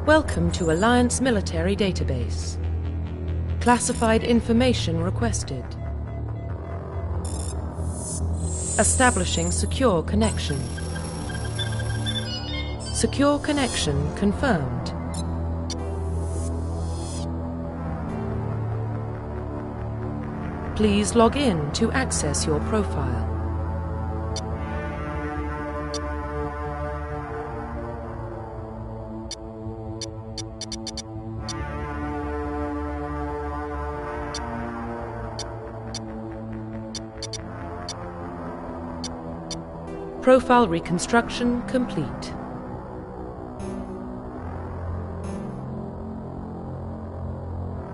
Welcome to Alliance Military Database. Classified information requested. Establishing secure connection. Secure connection confirmed. Please log in to access your profile. Profile reconstruction complete.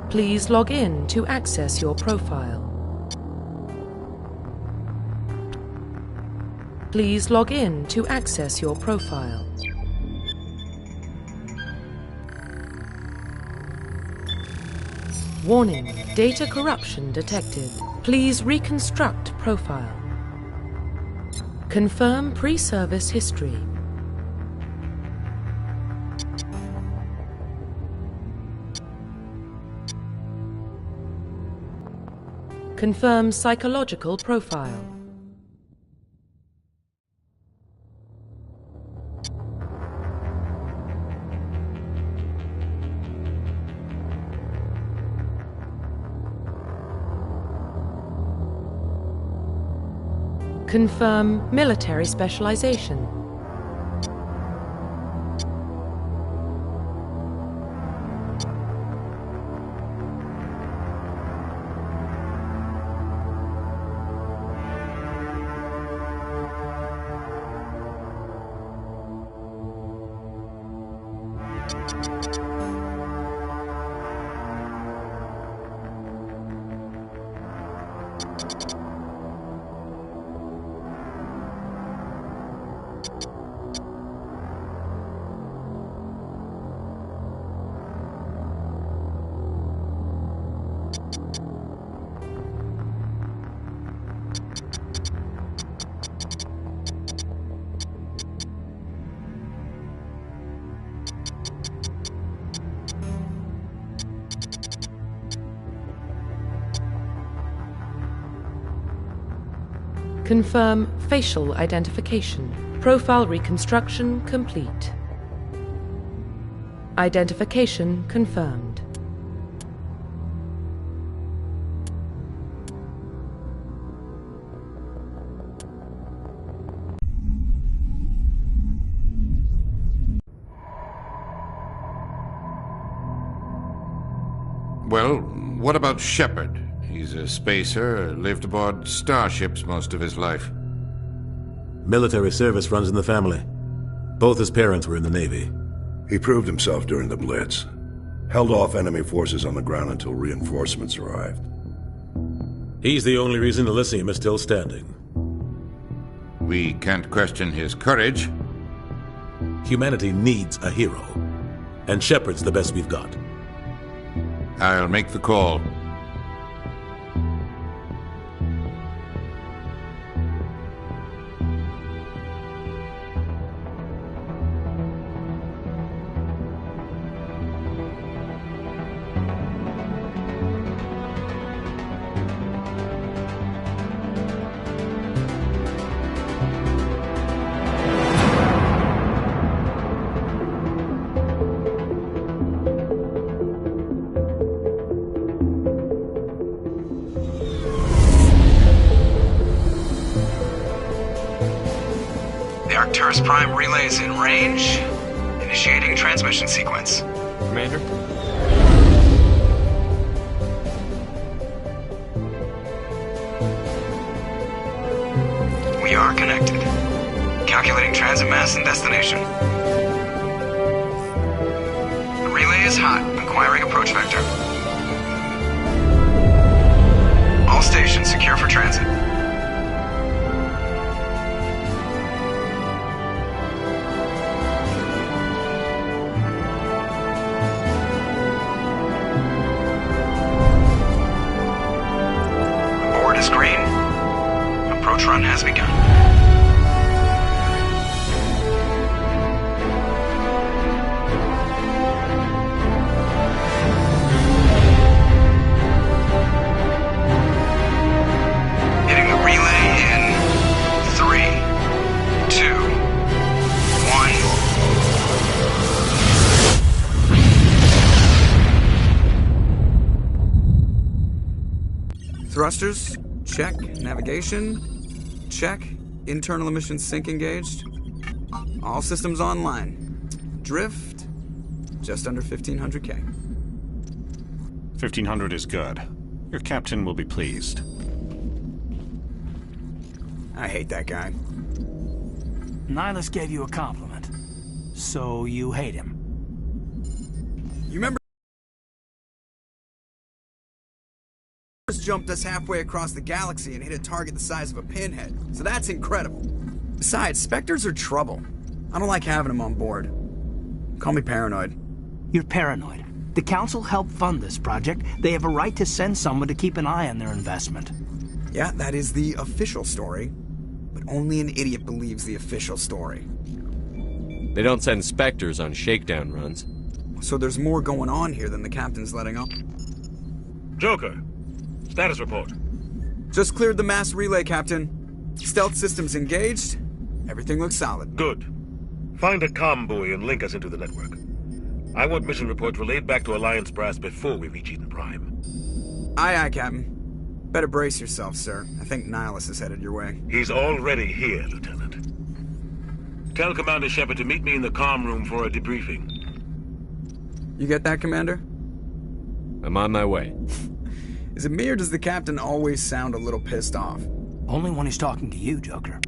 Please log in to access your profile. Please log in to access your profile. Warning, data corruption detected. Please reconstruct profile. Confirm pre-service history. Confirm psychological profile. Confirm military specialization. Confirm facial identification. Profile reconstruction complete. Identification confirmed. Well, what about Shepard? He's a spacer, lived aboard starships most of his life. Military service runs in the family. Both his parents were in the Navy. He proved himself during the Blitz. Held off enemy forces on the ground until reinforcements arrived. He's the only reason Elysium is still standing. We can't question his courage. Humanity needs a hero. And Shepard's the best we've got. I'll make the call. Prime relays in range. Initiating transmission sequence. Commander? We are connected. Calculating transit mass and destination. The relay is hot. Acquiring approach vector. All stations secure for transit. Green. Approach run has begun. Thrusters, check. Navigation, check. Internal emission sync engaged. All systems online. Drift, just under 1,500K. 1,500 is good. Your captain will be pleased. I hate that guy. Nihilus gave you a compliment. So you hate him. You remember jumped us halfway across the galaxy and hit a target the size of a pinhead. So that's incredible. Besides, Spectres are trouble. I don't like having them on board. Call me paranoid. You're paranoid. The Council helped fund this project. They have a right to send someone to keep an eye on their investment. Yeah, that is the official story. But only an idiot believes the official story. They don't send Spectres on shakedown runs. So there's more going on here than the captain's letting on. Joker, status report. Just cleared the mass relay, Captain. Stealth systems engaged. Everything looks solid. Good. Find a comm buoy and link us into the network. I want mission reports relayed back to Alliance brass before we reach Eden Prime. Aye, aye, Captain. Better brace yourself, sir. I think Nihilus is headed your way. He's already here, Lieutenant. Tell Commander Shepard to meet me in the comm room for a debriefing. You get that, Commander? I'm on my way. Is it me or does the Captain always sound a little pissed off? Only when he's talking to you, Joker.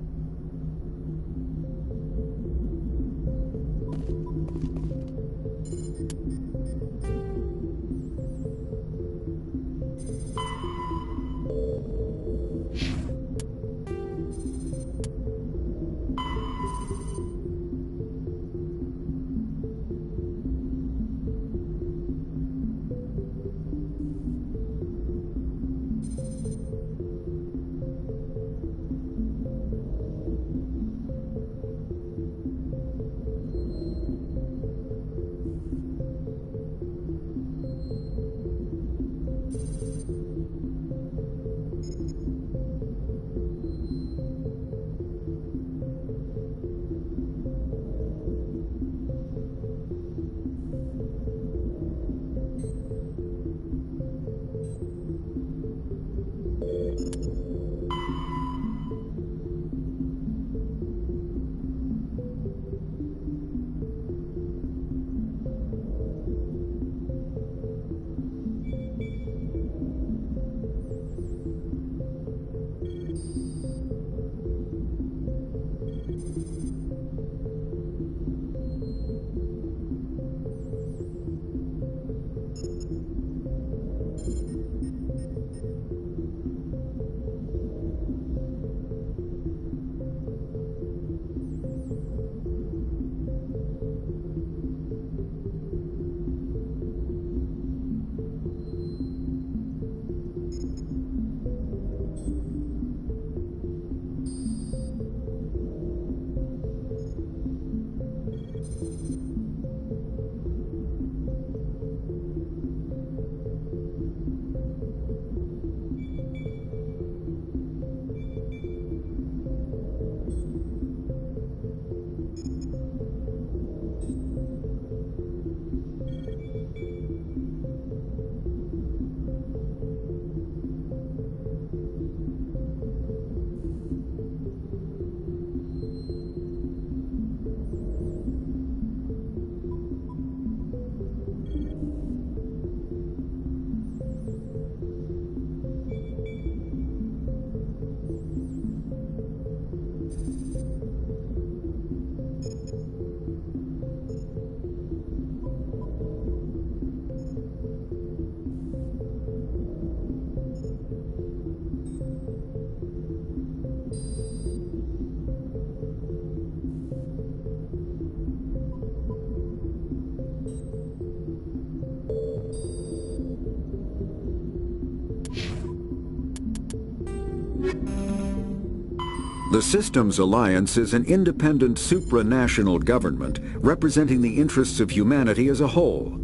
The Systems Alliance is an independent supranational government representing the interests of humanity as a whole.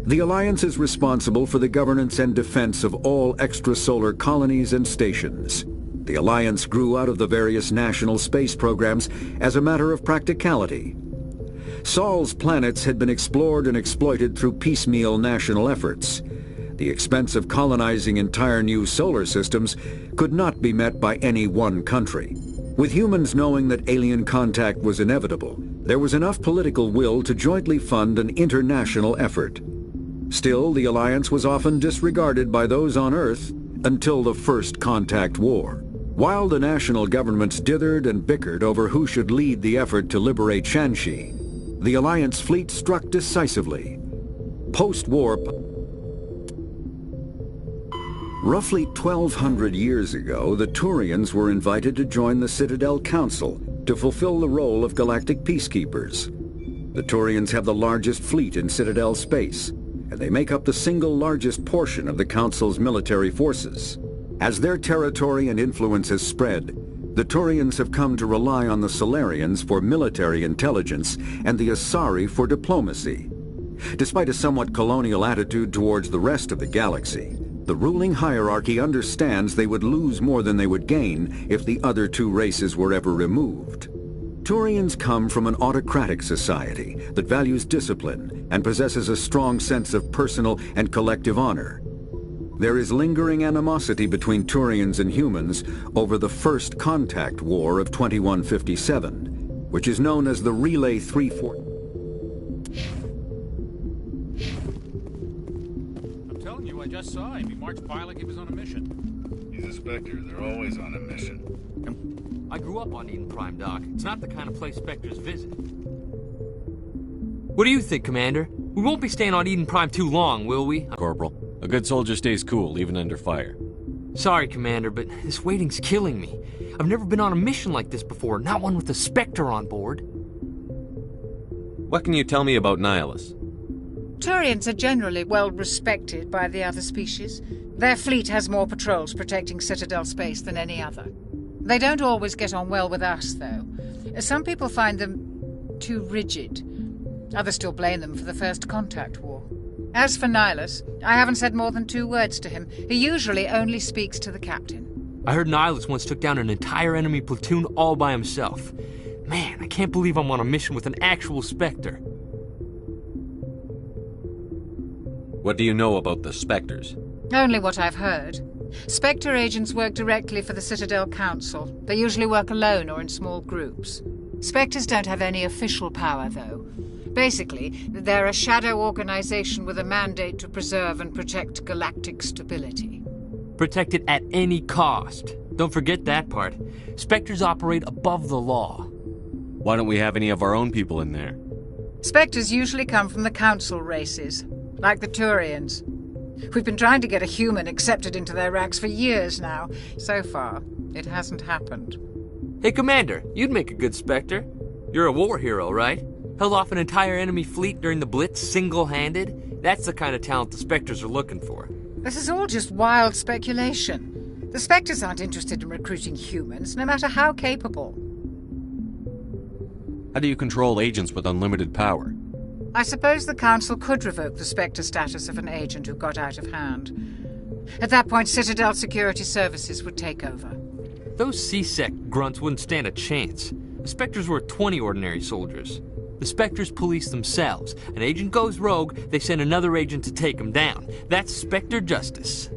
The Alliance is responsible for the governance and defense of all extrasolar colonies and stations. The Alliance grew out of the various national space programs as a matter of practicality. Sol's planets had been explored and exploited through piecemeal national efforts. The expense of colonizing entire new solar systems could not be met by any one country. With humans knowing that alien contact was inevitable, there was enough political will to jointly fund an international effort. Still, the alliance was often disregarded by those on Earth until the First Contact War. While the national governments dithered and bickered over who should lead the effort to liberate Shanxi, the Alliance fleet struck decisively. Post-war, roughly 1,200 years ago, the Turians were invited to join the Citadel Council to fulfill the role of galactic peacekeepers. The Turians have the largest fleet in Citadel space, and they make up the single largest portion of the Council's military forces. As their territory and influence has spread, the Turians have come to rely on the Solarians for military intelligence and the Asari for diplomacy. Despite a somewhat colonial attitude towards the rest of the galaxy, the ruling hierarchy understands they would lose more than they would gain if the other two races were ever removed. Turians come from an autocratic society that values discipline and possesses a strong sense of personal and collective honor. There is lingering animosity between Turians and humans over the First Contact War of 2157, which is known as the Relay 340. I'm telling you, I just saw him. He marched by like he was on a mission. He's a Spectre. They're always on a mission. I grew up on Eden Prime, Doc. It's not the kind of place Spectres visit. What do you think, Commander? We won't be staying on Eden Prime too long, will we? Corporal, a good soldier stays cool, even under fire. Sorry, Commander, but this waiting's killing me. I've never been on a mission like this before, not one with a Spectre on board. What can you tell me about Nihilus? Turians are generally well respected by the other species. Their fleet has more patrols protecting Citadel space than any other. They don't always get on well with us, though. Some people find them too rigid. Others still blame them for the First Contact War. As for Nihilus, I haven't said more than 2 words to him. He usually only speaks to the captain. I heard Nihilus once took down an entire enemy platoon all by himself. Man, I can't believe I'm on a mission with an actual Spectre. What do you know about the Spectres? Only what I've heard. Spectre agents work directly for the Citadel Council. They usually work alone or in small groups. Spectres don't have any official power, though. Basically, they're a shadow organization with a mandate to preserve and protect galactic stability. Protect it at any cost. Don't forget that part. Spectres operate above the law. Why don't we have any of our own people in there? Spectres usually come from the Council races, like the Turians. We've been trying to get a human accepted into their ranks for years now. So far, it hasn't happened. Hey, Commander, you'd make a good Spectre. You're a war hero, right? Held off an entire enemy fleet during the Blitz single-handed? That's the kind of talent the Spectres are looking for. This is all just wild speculation. The Spectres aren't interested in recruiting humans, no matter how capable. How do you control agents with unlimited power? I suppose the Council could revoke the Spectre status of an agent who got out of hand. At that point, Citadel Security Services would take over. Those C-Sec grunts wouldn't stand a chance. The Spectres were 20 ordinary soldiers. The Spectres police themselves. An agent goes rogue, they send another agent to take him down. That's Spectre justice.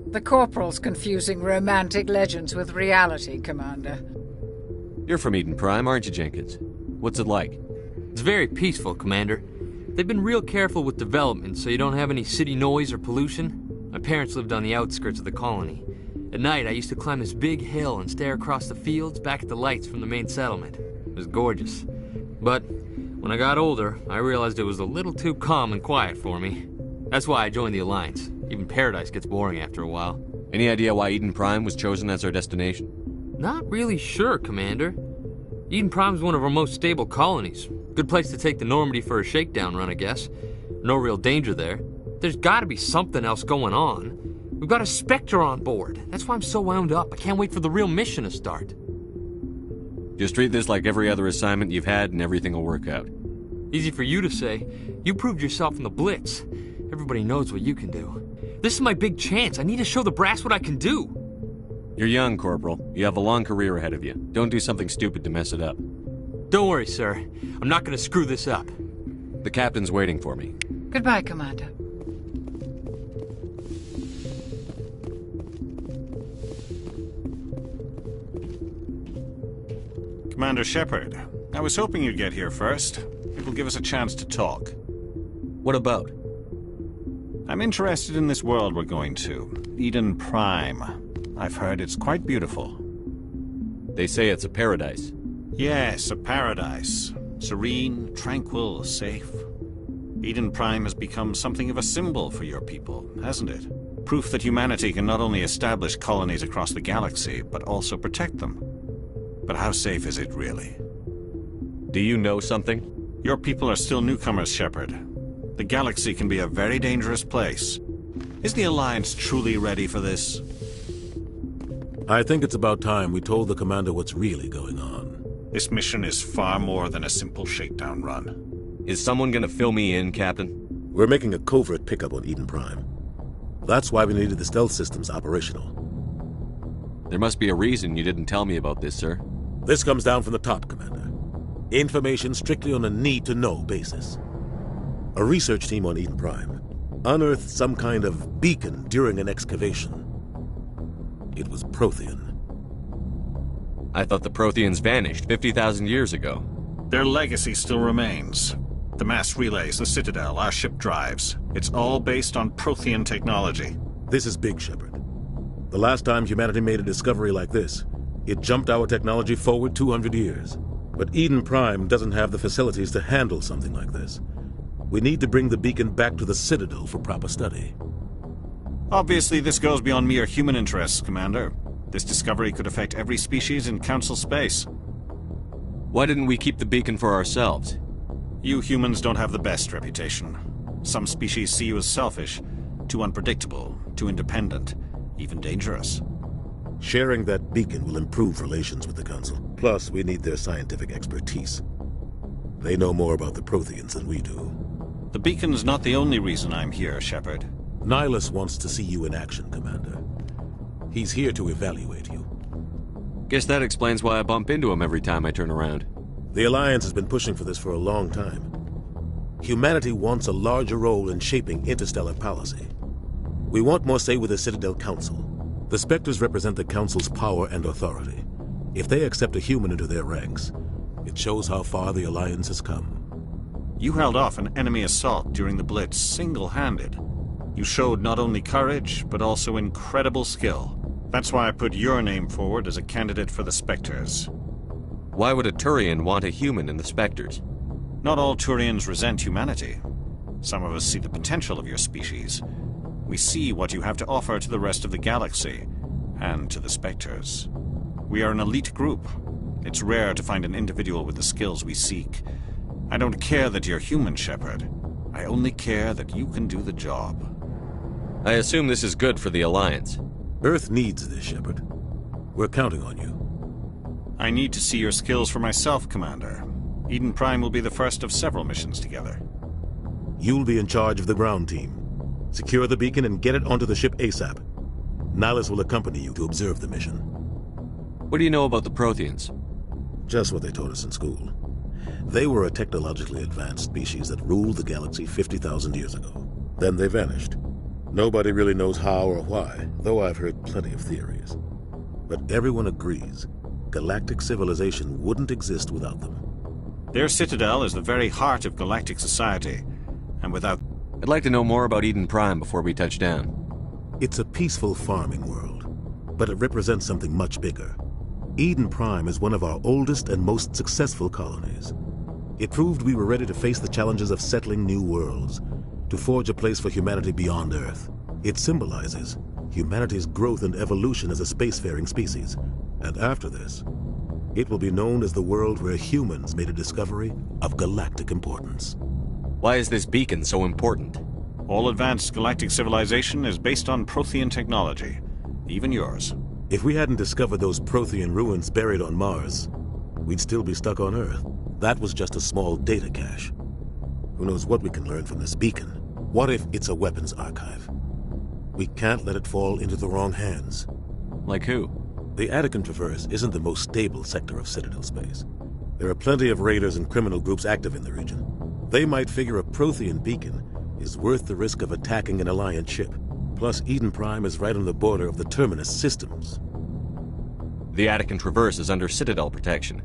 The Corporal's confusing romantic legends with reality, Commander. You're from Eden Prime, aren't you, Jenkins? What's it like? It's very peaceful, Commander. They've been real careful with development, so you don't have any city noise or pollution. My parents lived on the outskirts of the colony. At night, I used to climb this big hill and stare across the fields back at the lights from the main settlement. It was gorgeous. But when I got older, I realized it was a little too calm and quiet for me. That's why I joined the Alliance. Even Paradise gets boring after a while. Any idea why Eden Prime was chosen as our destination? Not really sure, Commander. Eden Prime's one of our most stable colonies. Good place to take the Normandy for a shakedown run, I guess. No real danger there. There's gotta be something else going on. We've got a Spectre on board. That's why I'm so wound up. I can't wait for the real mission to start. Just treat this like every other assignment you've had and everything will work out. Easy for you to say. You proved yourself in the Blitz. Everybody knows what you can do. This is my big chance. I need to show the brass what I can do. You're young, Corporal. You have a long career ahead of you. Don't do something stupid to mess it up. Don't worry, sir. I'm not gonna screw this up. The captain's waiting for me. Goodbye, Commander. Commander Shepard, I was hoping you'd get here first. It will give us a chance to talk. What about? I'm interested in this world we're going to, Eden Prime. I've heard it's quite beautiful. They say it's a paradise. Yes, a paradise. Serene, tranquil, safe. Eden Prime has become something of a symbol for your people, hasn't it? Proof that humanity can not only establish colonies across the galaxy, but also protect them. But how safe is it, really? Do you know something? Your people are still newcomers, Shepard. The galaxy can be a very dangerous place. Is the Alliance truly ready for this? I think it's about time we told the Commander what's really going on. This mission is far more than a simple shakedown run. Is someone gonna fill me in, Captain? We're making a covert pickup on Eden Prime. That's why we needed the stealth systems operational. There must be a reason you didn't tell me about this, sir. This comes down from the top, Commander. Information strictly on a need-to-know basis. A research team on Eden Prime unearthed some kind of beacon during an excavation. It was Prothean. I thought the Protheans vanished 50,000 years ago. Their legacy still remains. The mass relays, the Citadel, our ship drives. It's all based on Prothean technology. This is big, Shepard. The last time humanity made a discovery like this, it jumped our technology forward 200 years. But Eden Prime doesn't have the facilities to handle something like this. We need to bring the beacon back to the Citadel for proper study. Obviously, this goes beyond mere human interests, Commander. This discovery could affect every species in Council space. Why didn't we keep the beacon for ourselves? You humans don't have the best reputation. Some species see you as selfish, too unpredictable, too independent, even dangerous. Sharing that beacon will improve relations with the Council. Plus, we need their scientific expertise. They know more about the Protheans than we do. The beacon's not the only reason I'm here, Shepard. Nihilus wants to see you in action, Commander. He's here to evaluate you. Guess that explains why I bump into him every time I turn around. The Alliance has been pushing for this for a long time. Humanity wants a larger role in shaping interstellar policy. We want more say with the Citadel Council. The Spectres represent the Council's power and authority. If they accept a human into their ranks, it shows how far the Alliance has come. You held off an enemy assault during the Blitz single-handed. You showed not only courage, but also incredible skill. That's why I put your name forward as a candidate for the Spectres. Why would a Turian want a human in the Spectres? Not all Turians resent humanity. Some of us see the potential of your species. We see what you have to offer to the rest of the galaxy, and to the Spectres. We are an elite group. It's rare to find an individual with the skills we seek. I don't care that you're human, Shepard. I only care that you can do the job. I assume this is good for the Alliance. Earth needs this, Shepard. We're counting on you. I need to see your skills for myself, Commander. Eden Prime will be the first of several missions together. You'll be in charge of the ground team. Secure the beacon and get it onto the ship ASAP. Nihilus will accompany you to observe the mission. What do you know about the Protheans? Just what they taught us in school. They were a technologically advanced species that ruled the galaxy 50,000 years ago. Then they vanished. Nobody really knows how or why, though I've heard plenty of theories. But everyone agrees, galactic civilization wouldn't exist without them. Their citadel is the very heart of galactic society, and without... I'd like to know more about Eden Prime before we touch down. It's a peaceful farming world, but it represents something much bigger. Eden Prime is one of our oldest and most successful colonies. It proved we were ready to face the challenges of settling new worlds, to forge a place for humanity beyond Earth. It symbolizes humanity's growth and evolution as a spacefaring species. And after this, it will be known as the world where humans made a discovery of galactic importance. Why is this beacon so important? All advanced galactic civilization is based on Prothean technology, even yours. If we hadn't discovered those Prothean ruins buried on Mars, we'd still be stuck on Earth. That was just a small data cache. Who knows what we can learn from this beacon? What if it's a weapons archive? We can't let it fall into the wrong hands. Like who? The Attican Traverse isn't the most stable sector of Citadel space. There are plenty of raiders and criminal groups active in the region. They might figure a Prothean beacon is worth the risk of attacking an Alliance ship. Plus, Eden Prime is right on the border of the Terminus systems. The Attican Traverse is under Citadel protection.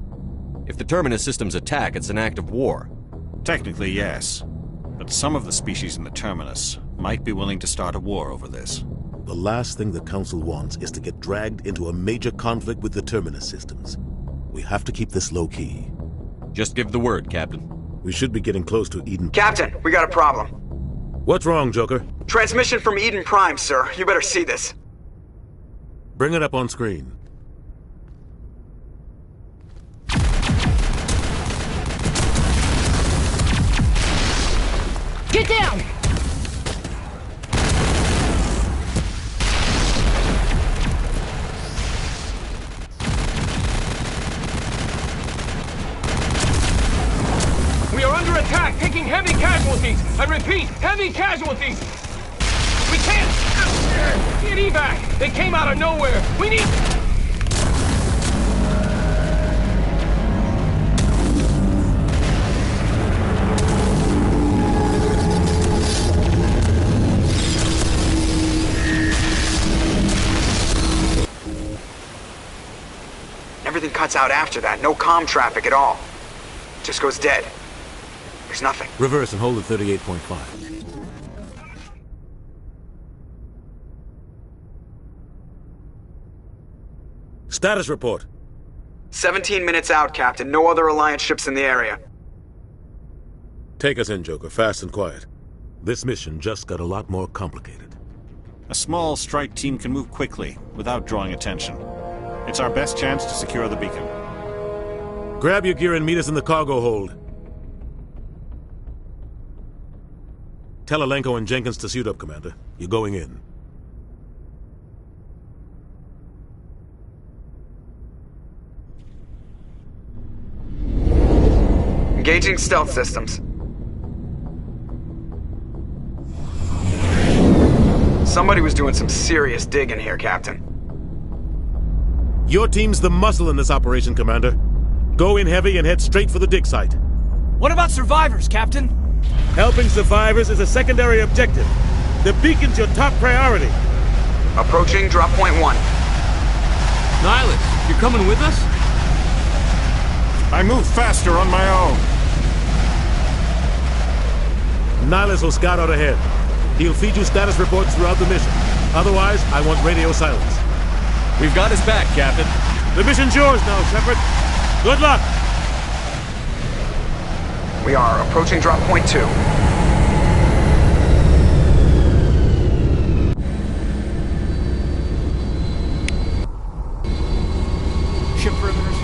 If the Terminus systems attack, it's an act of war. Technically, yes. But some of the species in the Terminus might be willing to start a war over this. The last thing the Council wants is to get dragged into a major conflict with the Terminus systems. We have to keep this low-key. Just give the word, Captain. We should be getting close to Eden. Captain, we got a problem. What's wrong, Joker? Transmission from Eden Prime, sir. You better see this. Bring it up on screen. Get down! We are under attack, taking heavy casualties. I repeat, heavy casualties. We can't get evac. They came out of nowhere. We need... Everything cuts out after that. No comm traffic at all. Just goes dead. There's nothing. Reverse and hold at 38.5. Status report. 17 minutes out, Captain. No other Alliance ships in the area. Take us in, Joker. Fast and quiet. This mission just got a lot more complicated. A small strike team can move quickly, without drawing attention. It's our best chance to secure the beacon. Grab your gear and meet us in the cargo hold. Tell Alenko and Jenkins to suit up, Commander. You're going in. Engaging stealth systems. Somebody was doing some serious digging here, Captain. Your team's the muscle in this operation, Commander. Go in heavy and head straight for the dig site. What about survivors, Captain? Helping survivors is a secondary objective. The beacon's your top priority. Approaching drop point 1. Nihilus, you're coming with us? I move faster on my own. Nihilus will scout out ahead. He'll feed you status reports throughout the mission. Otherwise, I want radio silence. We've got his back, Captain. The mission's yours now, Shepard. Good luck! We are approaching drop point 2. Ship perimeters.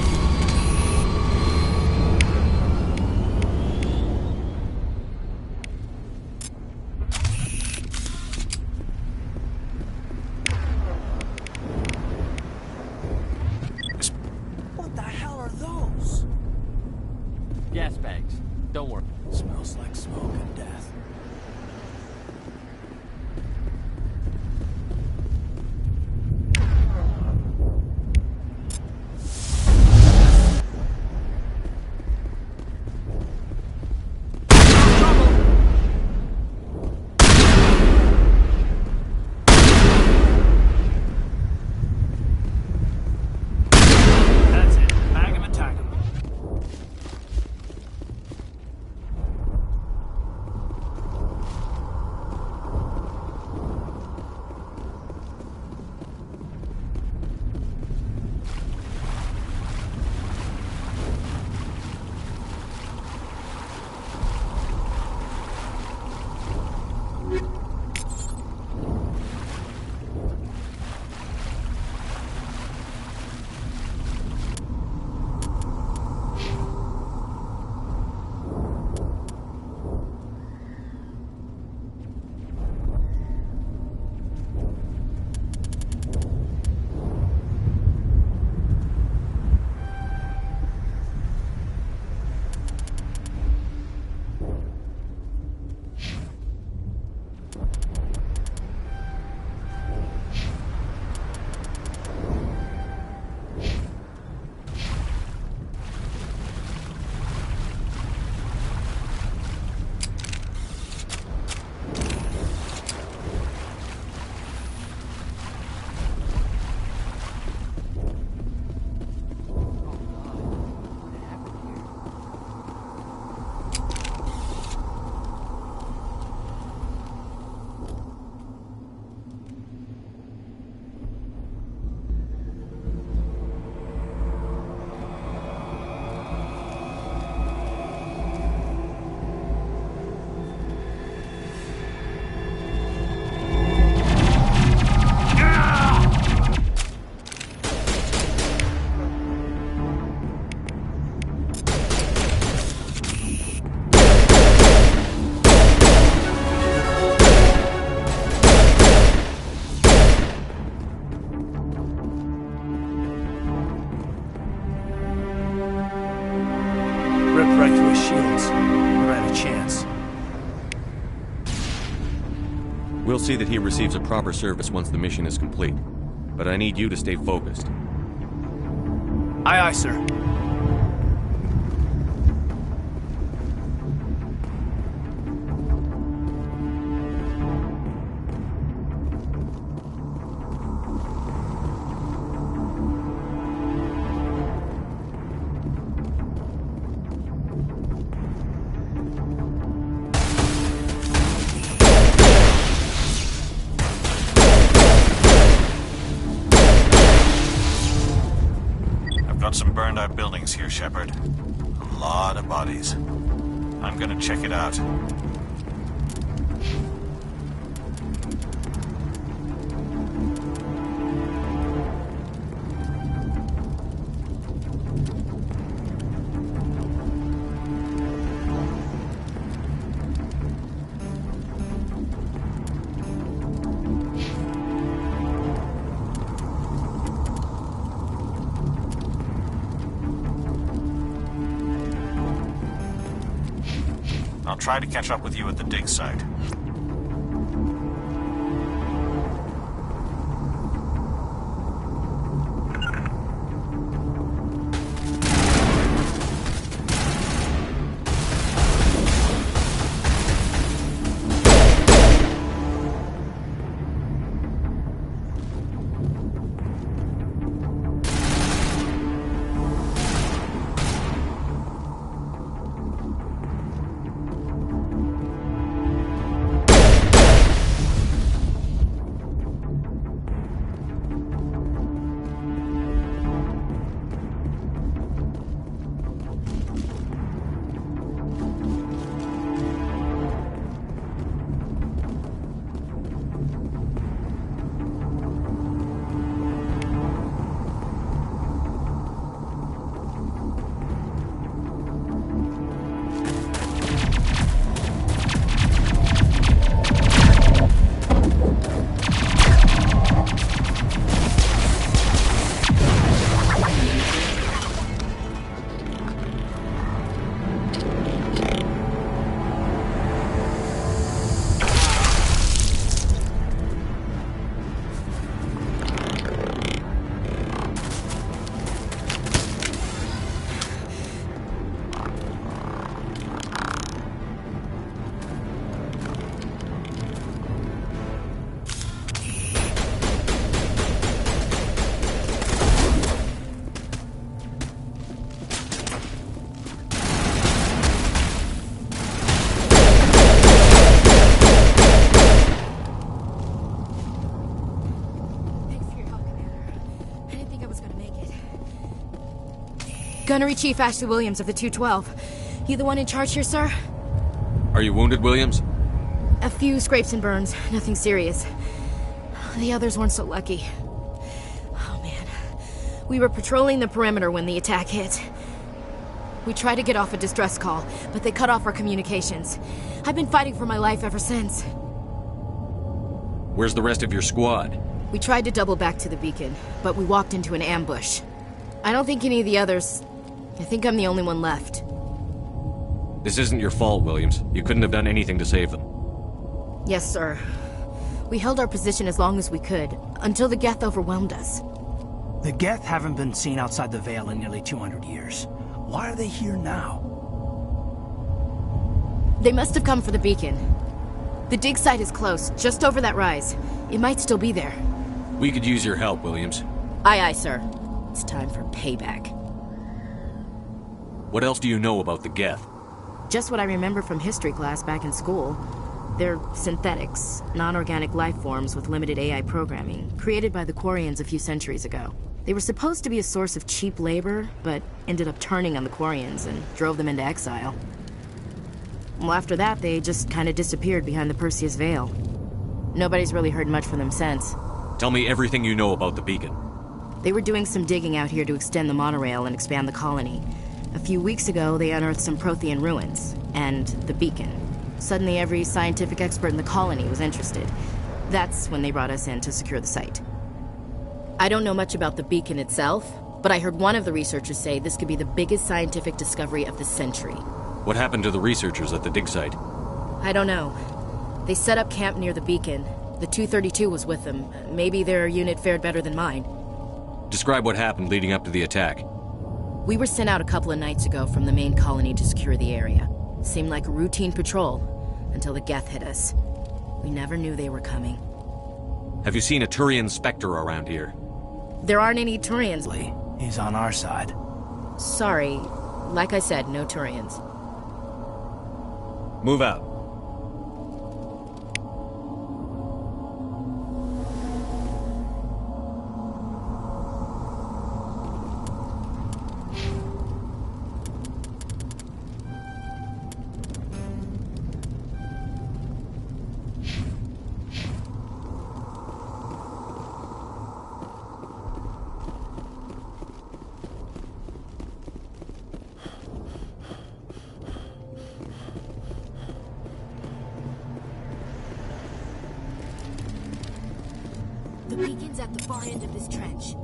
What the hell are those? Gas bags. Don't worry. Smells like smoke and We'll see that he receives a proper service once the mission is complete. But I need you to stay focused. Aye, aye, sir. Some burned out buildings here, Shepard. A lot of bodies. I'm gonna check it out. I'll try to catch up with you at the dig site. Gunnery Chief Ashley Williams of the 212. You the one in charge here, sir? Are you wounded, Williams? A few scrapes and burns, nothing serious. The others weren't so lucky. Oh man. We were patrolling the perimeter when the attack hit. We tried to get off a distress call, but they cut off our communications. I've been fighting for my life ever since. Where's the rest of your squad? We tried to double back to the beacon, but we walked into an ambush. I don't think any of the others... I think I'm the only one left. This isn't your fault, Williams. You couldn't have done anything to save them. Yes, sir. We held our position as long as we could, until the Geth overwhelmed us. The Geth haven't been seen outside the Veil in nearly 200 years. Why are they here now? They must have come for the beacon. The dig site is close, just over that rise. It might still be there. We could use your help, Williams. Aye, aye, sir. It's time for payback. What else do you know about the Geth? Just what I remember from history class back in school. They're synthetics, non-organic life forms with limited AI programming, created by the Quarians a few centuries ago. They were supposed to be a source of cheap labor, but ended up turning on the Quarians and drove them into exile. Well, after that, they just kind of disappeared behind the Perseus Veil. Nobody's really heard much from them since. Tell me everything you know about the beacon. They were doing some digging out here to extend the monorail and expand the colony. A few weeks ago, they unearthed some Prothean ruins, and the beacon. Suddenly, every scientific expert in the colony was interested. That's when they brought us in to secure the site. I don't know much about the beacon itself, but I heard one of the researchers say this could be the biggest scientific discovery of the century. What happened to the researchers at the dig site? I don't know. They set up camp near the beacon, The 232 was with them. Maybe their unit fared better than mine. Describe what happened leading up to the attack. We were sent out a couple of nights ago from the main colony to secure the area. Seemed like a routine patrol, until the Geth hit us. We never knew they were coming. Have you seen a Turian Spectre around here? There aren't any Turians. He's on our side. Sorry. Like I said, no Turians. Move out. The beacon's at the far end of this trench.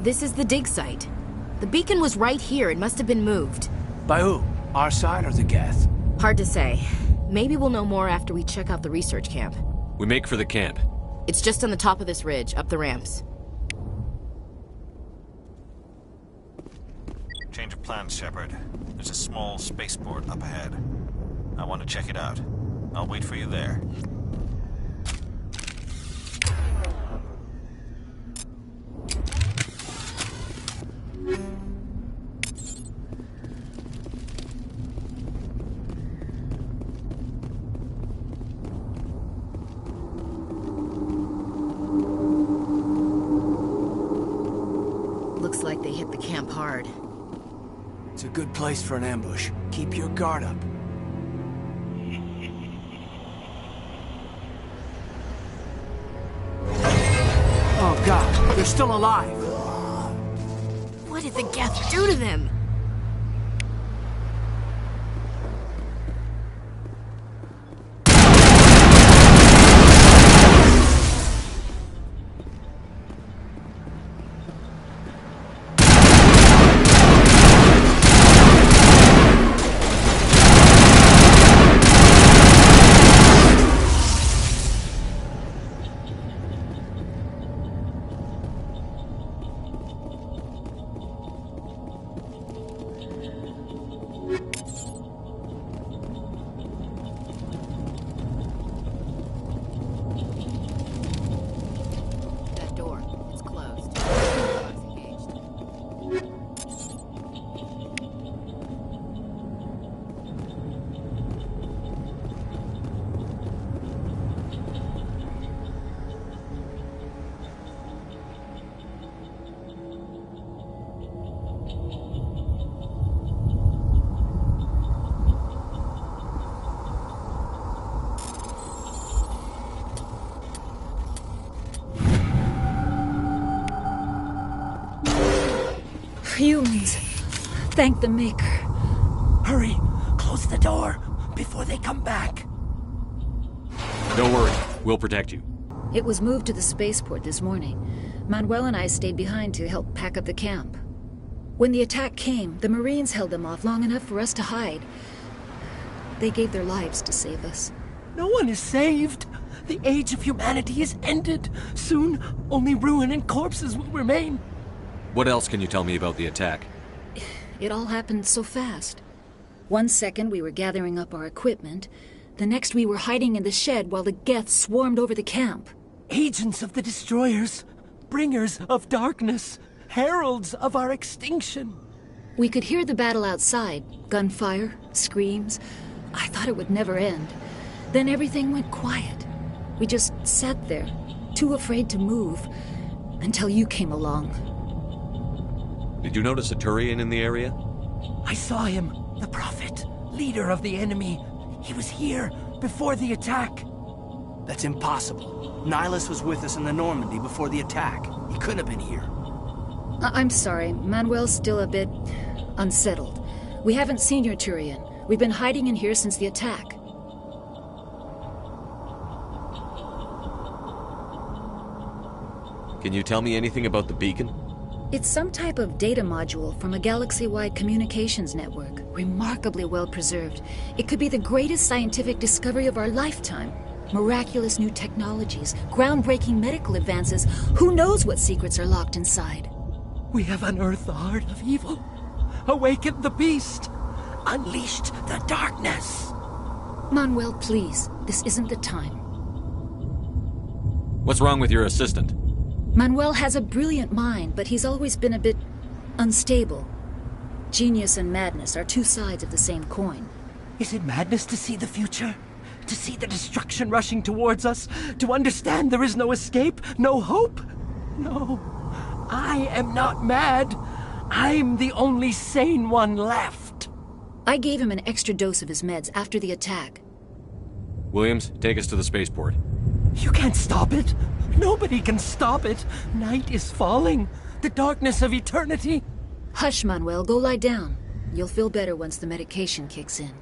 This is the dig site. The beacon was right here. It must have been moved. By who? Our side or the Geth? Hard to say. Maybe we'll know more after we check out the research camp. We make for the camp. It's just on the top of this ridge, up the ramps. Change of plans, Shepard. There's a small spaceport up ahead. I want to check it out. I'll wait for you there. Looks like they hit the camp hard. It's a good place for an ambush. Keep your guard up. Oh God, they're still alive! What did the Geth do to them? Humans. Thank the Maker. Hurry! Close the door! before they come back. Don't worry. We'll protect you. It was moved to the spaceport this morning. Manuel and I stayed behind to help pack up the camp. When the attack came, the Marines held them off long enough for us to hide. They gave their lives to save us. No one is saved. The age of humanity is ended. Soon, only ruin and corpses will remain. What else can you tell me about the attack? It all happened so fast. 1 second we were gathering up our equipment. The next we were hiding in the shed while the Geth swarmed over the camp. Agents of the destroyers, bringers of darkness, heralds of our extinction. We could hear the battle outside. Gunfire, screams. I thought it would never end. Then everything went quiet. We just sat there, too afraid to move, until you came along. Did you notice a Turian in the area? I saw him, the Prophet, leader of the enemy. He was here before the attack. That's impossible. Nihilus was with us in the Normandy before the attack. He couldn't have been here. I'm sorry. Manuel's still a bit unsettled. We haven't seen your Turian. We've been hiding in here since the attack. Can you tell me anything about the beacon? It's some type of data module from a galaxy-wide communications network. Remarkably well preserved. It could be the greatest scientific discovery of our lifetime. Miraculous new technologies, groundbreaking medical advances. Who knows what secrets are locked inside? We have unearthed the heart of evil, awakened the beast, unleashed the darkness. Manuel, please. This isn't the time. What's wrong with your assistant? Manuel has a brilliant mind, but he's always been a bit unstable. Genius and madness are two sides of the same coin. Is it madness to see the future? To see the destruction rushing towards us? To understand there is no escape? No hope? No. I am not mad. I'm the only sane one left. I gave him an extra dose of his meds after the attack. Williams, take us to the spaceport. You can't stop it. Nobody can stop it. Night is falling. The darkness of eternity. Hush, Manuel. Go lie down. You'll feel better once the medication kicks in.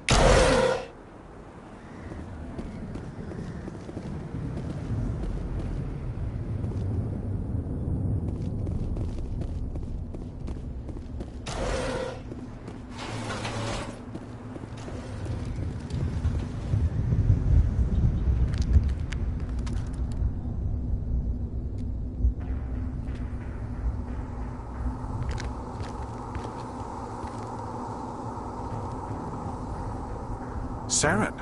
Saren.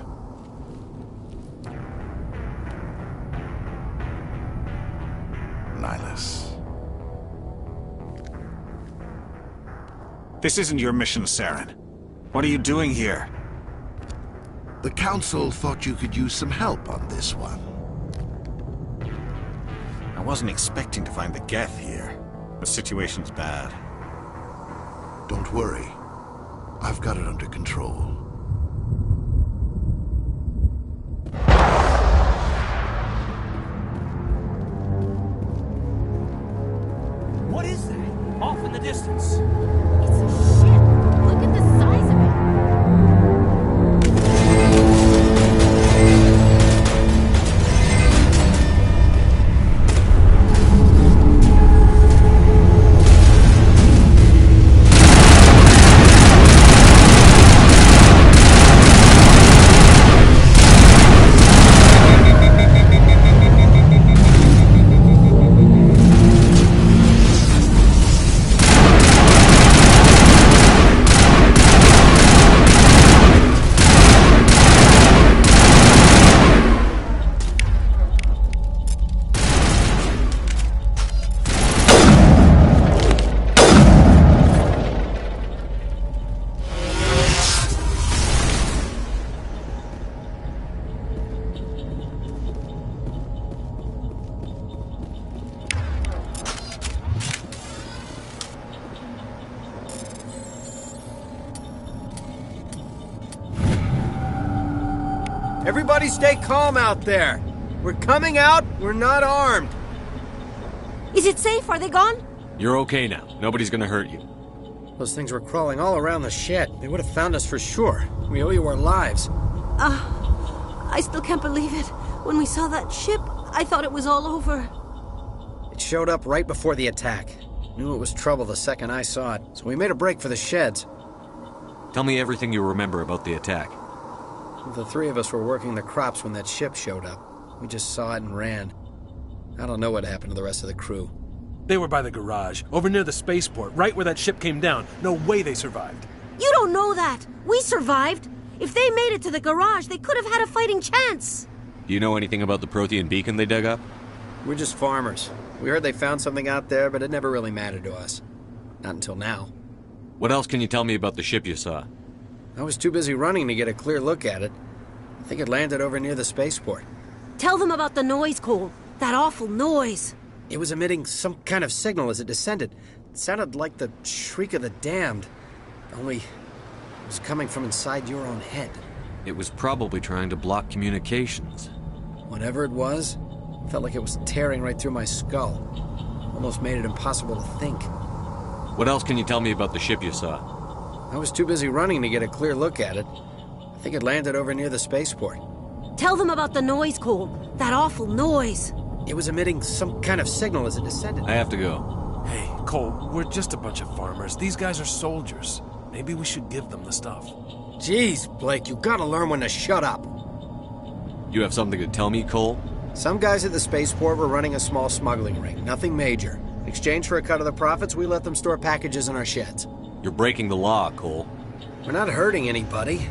Nihilus. This isn't your mission, Saren. What are you doing here? The Council thought you could use some help on this one. I wasn't expecting to find the Geth here. The situation's bad. Don't worry. I've got it under control. What is that? Off in the distance. It's a ship. Look at the size of it. Everybody stay calm out there. We're coming out, we're not armed. Is it safe? Are they gone? You're okay now. Nobody's gonna hurt you. Those things were crawling all around the shed. They would have found us for sure. We owe you our lives. I still can't believe it. When we saw that ship, I thought it was all over. It showed up right before the attack. Knew it was trouble the second I saw it, so we made a break for the sheds. Tell me everything you remember about the attack. The three of us were working the crops when that ship showed up. We just saw it and ran. I don't know what happened to the rest of the crew. They were by the garage, over near the spaceport, right where that ship came down. No way they survived. You don't know that. We survived. If they made it to the garage, they could have had a fighting chance. Do you know anything about the Prothean beacon they dug up? We're just farmers. We heard they found something out there, but it never really mattered to us. Not until now. What else can you tell me about the ship you saw? I was too busy running to get a clear look at it. I think it landed over near the spaceport. Tell them about the noise, Cole. That awful noise. It was emitting some kind of signal as it descended. It sounded like the shriek of the damned. Only it was coming from inside your own head. It was probably trying to block communications. Whatever it was, felt like it was tearing right through my skull. Almost made it impossible to think. What else can you tell me about the ship you saw? I was too busy running to get a clear look at it. I think it landed over near the spaceport. Tell them about the noise, Cole. That awful noise. It was emitting some kind of signal as it descended. I have to go. Hey, Cole, we're just a bunch of farmers. These guys are soldiers. Maybe we should give them the stuff. Jeez, Blake, you gotta learn when to shut up. You have something to tell me, Cole? Some guys at the spaceport were running a small smuggling ring. Nothing major. In exchange for a cut of the profits, we let them store packages in our sheds. You're breaking the law, Cole. We're not hurting anybody.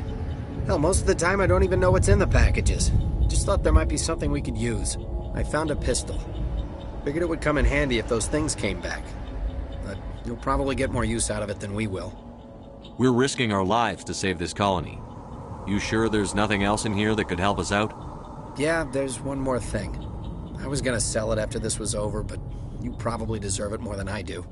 Hell, most of the time I don't even know what's in the packages. Just thought there might be something we could use. I found a pistol. Figured it would come in handy if those things came back. But you'll probably get more use out of it than we will. We're risking our lives to save this colony. You sure there's nothing else in here that could help us out? Yeah, there's one more thing. I was gonna sell it after this was over, but you probably deserve it more than I do.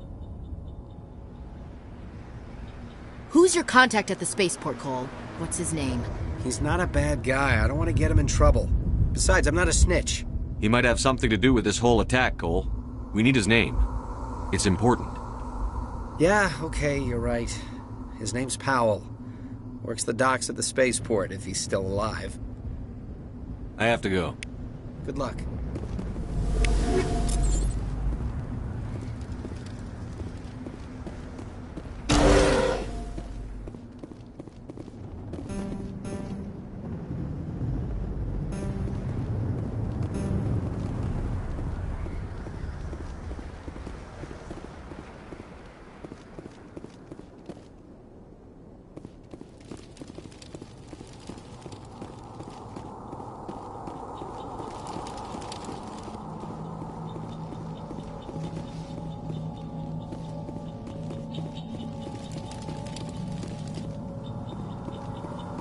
Who's your contact at the spaceport, Cole? What's his name? He's not a bad guy. I don't want to get him in trouble. Besides, I'm not a snitch. He might have something to do with this whole attack, Cole. We need his name. It's important. Yeah, okay, you're right. His name's Powell. Works the docks at the spaceport, if he's still alive. I have to go. Good luck.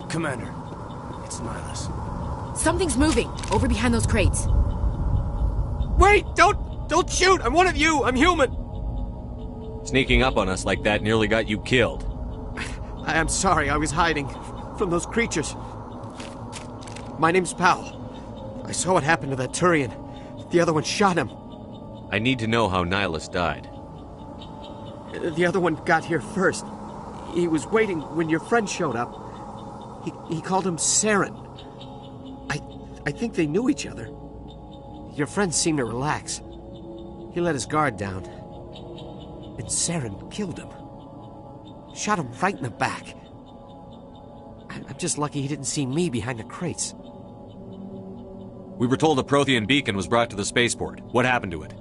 Commander, it's Nihilus. Something's moving, over behind those crates. Wait! Don't shoot! I'm one of you! I'm human! Sneaking up on us like that nearly got you killed. I am sorry, I was hiding from those creatures. My name's Powell. I saw what happened to that Turian. The other one shot him. I need to know how Nihilus died. The other one got here first. He was waiting when your friend showed up. He called him Saren. I think they knew each other. Your friend seemed to relax. He let his guard down. And Saren killed him. Shot him right in the back. I'm just lucky he didn't see me behind the crates. We were told a Prothean beacon was brought to the spaceport. What happened to it?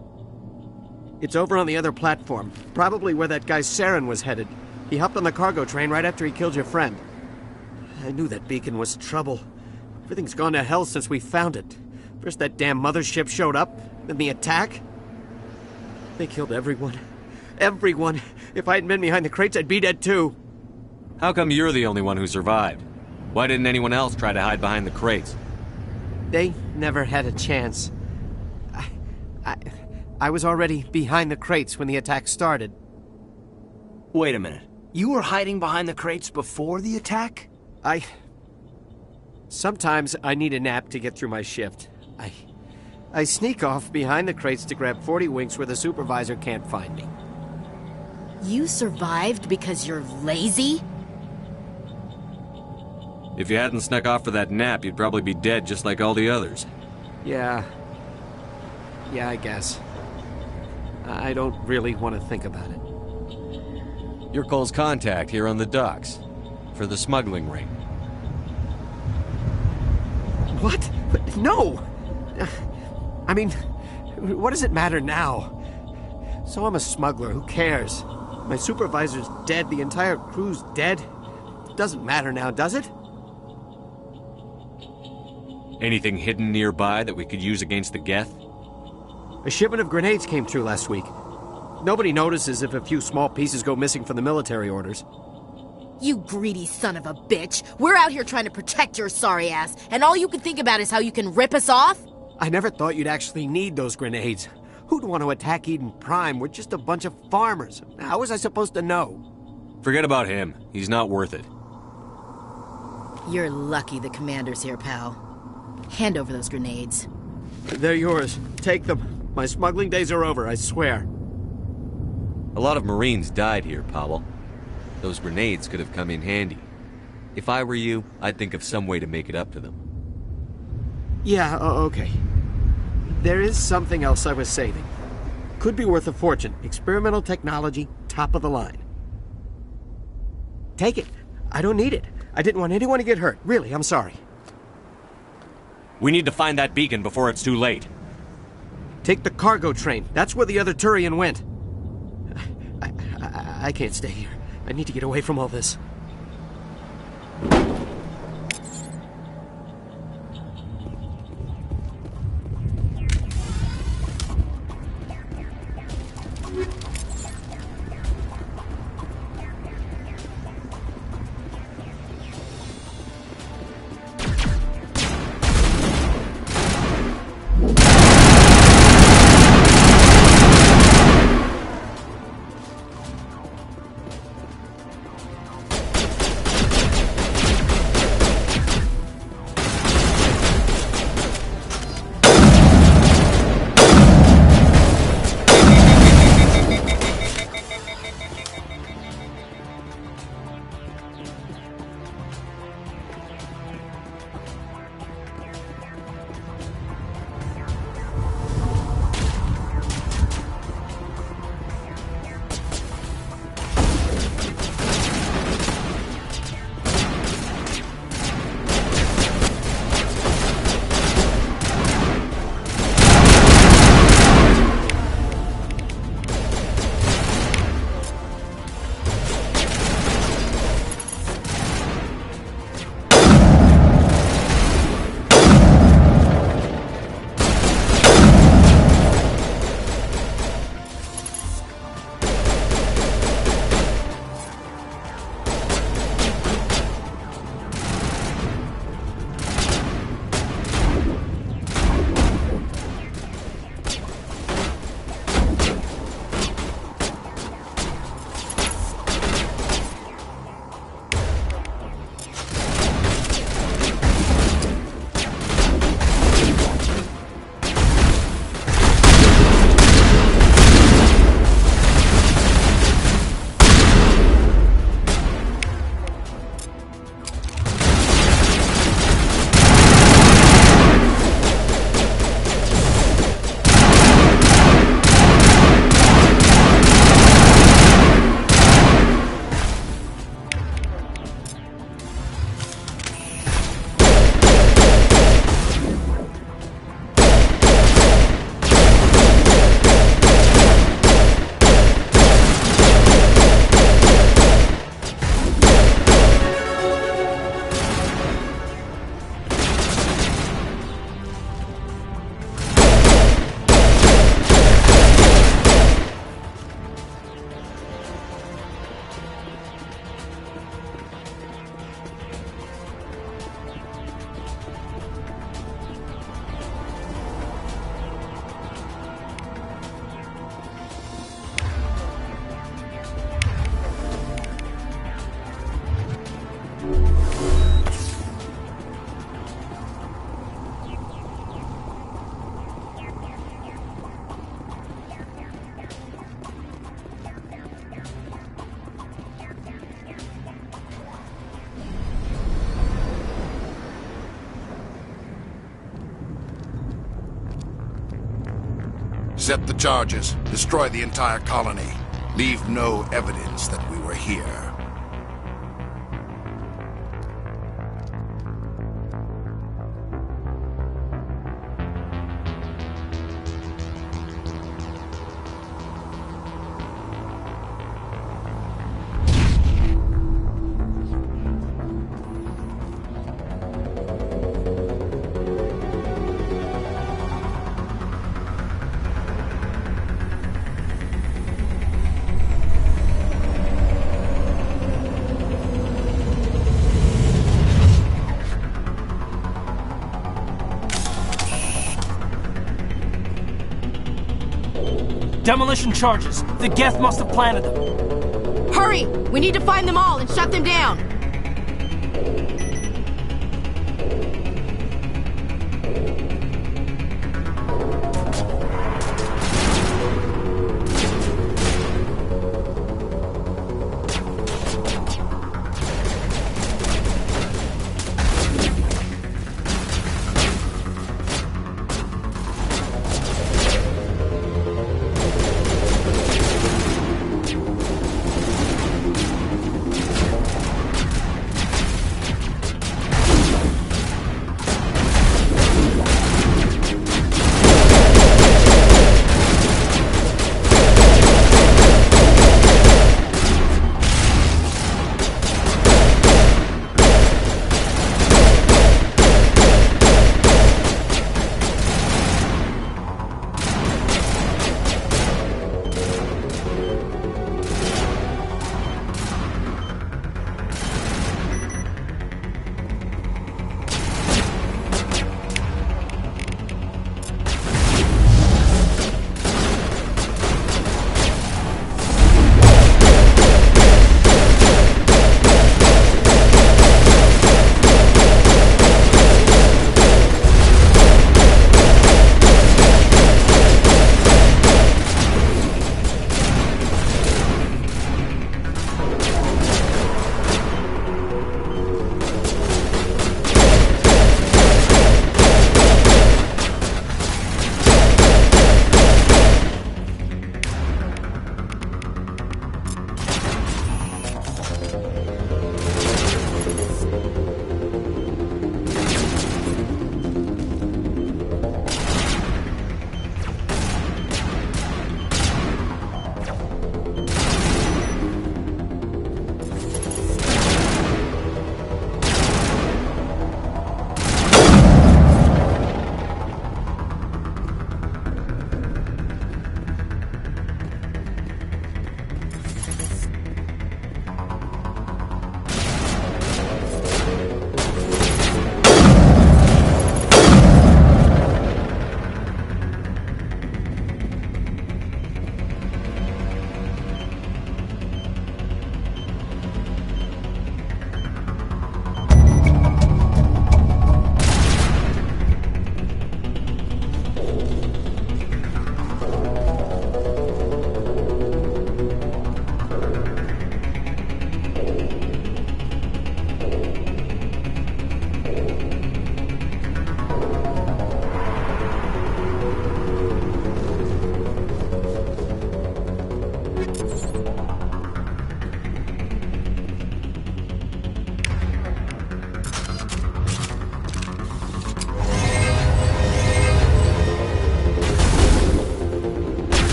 It's over on the other platform. Probably where that guy Saren was headed. He hopped on the cargo train right after he killed your friend. I knew that beacon was trouble. Everything's gone to hell since we found it. First that damn mothership showed up, then the attack. They killed everyone. Everyone. If I hadn't been behind the crates, I'd be dead too. How come you're the only one who survived? Why didn't anyone else try to hide behind the crates? They never had a chance. I was already behind the crates when the attack started. Wait a minute. You were hiding behind the crates before the attack? Sometimes I need a nap to get through my shift. I sneak off behind the crates to grab 40 winks where the supervisor can't find me. You survived because you're lazy? If you hadn't snuck off for that nap, you'd probably be dead just like all the others. Yeah, I guess. I don't really want to think about it. You're Cole's contact here on the docks. For the smuggling ring. What? No! I mean, what does it matter now? So I'm a smuggler, who cares? My supervisor's dead, the entire crew's dead. It doesn't matter now, does it? Anything hidden nearby that we could use against the Geth? A shipment of grenades came through last week. Nobody notices if a few small pieces go missing from the military orders. You greedy son of a bitch! We're out here trying to protect your sorry ass, and all you can think about is how you can rip us off? I never thought you'd actually need those grenades. Who'd want to attack Eden Prime? We're just a bunch of farmers. How was I supposed to know? Forget about him. He's not worth it. You're lucky the commander's here, pal. Hand over those grenades. They're yours. Take them. My smuggling days are over, I swear. A lot of Marines died here, Powell. Those grenades could have come in handy. If I were you, I'd think of some way to make it up to them. Yeah, okay. There is something else I was saving. Could be worth a fortune. Experimental technology, top of the line. Take it. I don't need it. I didn't want anyone to get hurt. Really, I'm sorry. We need to find that beacon before it's too late. Take the cargo train. That's where the other Turian went. I can't stay here. I need to get away from all this. Set the charges. Destroy the entire colony. Leave no evidence that we were here. Demolition charges. The Geth must have planted them. Hurry! We need to find them all and shut them down!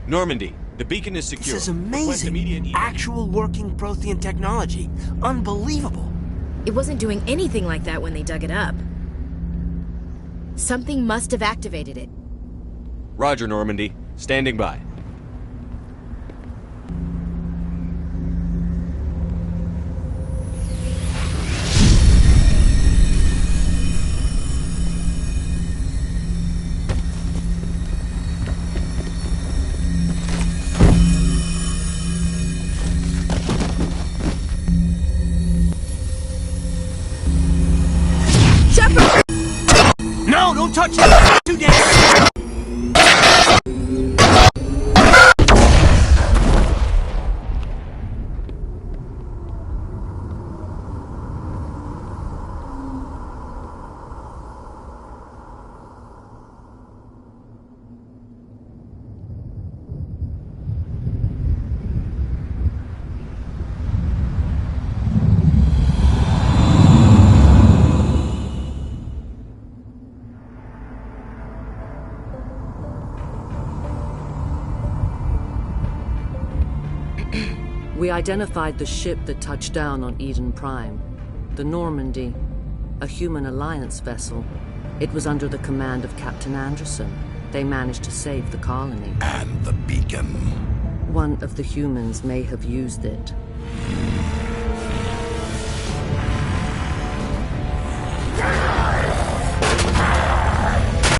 Normandy, the beacon is secure. This is amazing. Actual working Prothean technology. Unbelievable. It wasn't doing anything like that when they dug it up. Something must have activated it. Roger, Normandy. Standing by. No, don't touch it! Too dangerous! We identified the ship that touched down on Eden Prime. The Normandy, a human alliance vessel. It was under the command of Captain Anderson. They managed to save the colony. And the beacon. One of the humans may have used it.